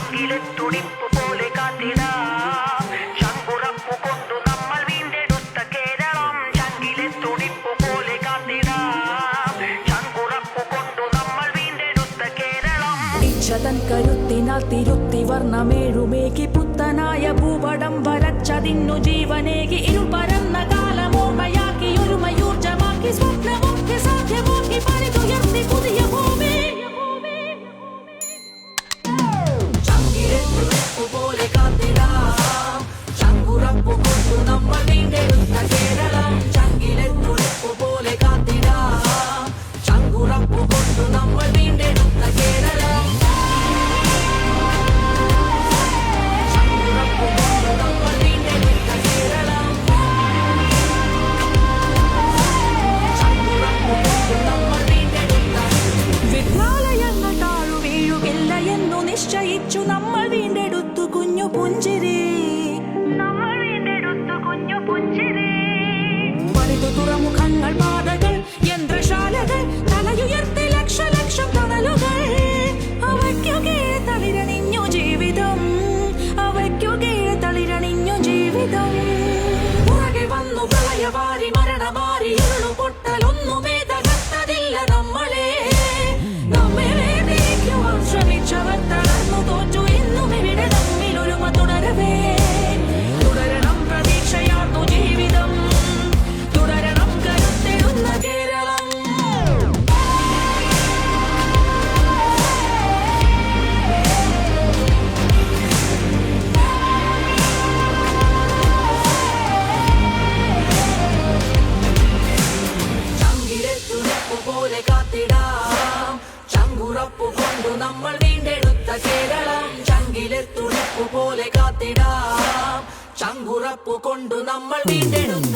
ചങ്കിലെ തുടിപ്പ് പോലെ കാത്തിടാം ശങ്കുറപ്പു കൊണ്ടു നമ്മൾ വീണ്ടെടുത്ത കേരളം ചങ്കിലെ തുടിപ്പ് പോലെ കാത്തിടാം ശങ്കുറപ്പു കൊണ്ടു നമ്മൾ വീണ്ടെടുത്ത കേരളം ഇച്ഛതൻ കരുത്തിനാൽ തിരുത്തി വർണ്ണമേഴുമേകി പുത്തനായ ഭൂപടം വരച്ചതിന്നു ജീവനേകി ഇരുൾ പരന്ന കാലമോർമ്മയാക്കി ഒരുമയൂർജമാക്കി സ്വപ്നമൊക്കെ സാധ്യമാക്കി പണിതുയർത്തി പുതിയ ഭൂമി പോലെ കാത്തിടാം ശങ്കുറപ്പു കൊണ്ടു നമ്മൾ വീണ്ടെടുത്ത കേരളം ചങ്കിലെ തുടിപ്പു പോലെ കാത്തിടാം ശങ്കുറപ്പു കൊണ്ടു നമ്മൾ വീണ്ടെടുത്ത കേരളം ശങ്കുറപ്പു കൊണ്ടു നമ്മൾ വീണ്ടെടുത്ത കേരളം ശങ്കുറപ്പു കൊണ്ടു നമ്മൾ വീണ്ടെടുത്ത വിദ്യാലയങ്ങൾ താഴു വീഴുകില്ല എന്നു നിശ്ചയിച്ചു നമ്മൾ വീണ്ടെടുത്തു കുഞ്ഞു പുഞ്ചിരി പണിതു തുറമുഖങ്ങൾ പാതകൾ യന്ത്രശാലകൾ തലയുയർത്തി ലക്ഷലക്ഷം തണലുകൾ അവയ്ക്കൊക്കെ തളിരണിഞ്ഞു ജീവിതം അവയ്ക്കൊക്കെ തളിരണിഞ്ഞു ജീവിതം പുറകെ വന്നു പ്രളയവാരി മരണമാരി ഇരുളു പൊട്ടലൊന്നുമേ തകർത്തതില്ല നമ്മളെ നമ്മളെ നീക്കുവാൻ ശ്രമിച്ചവർ തളർന്നു തോറ്റു എന്നും ഇവിടെ തമ്മിൽ ഒരുമ തുടരവേ തുടരണം പ്രതീക്ഷയാർന്നു ജീവിതം തുടരണം കരുത്തിടുന്ന കേരളം ചങ്കിലെ തുടിപ്പു പോലെ കാത്തിടാം ശങ്കുറപ്പു കൊണ്ടു നമ്മൾ വീണ്ടെടുത്ത കേരളം ചങ്കിലെ തുടിപ്പു പോലെ കാത്തിടാം ശങ്കുറപ്പു കൊണ്ടു നമ്മൾ വീണ്ടെടുത്ത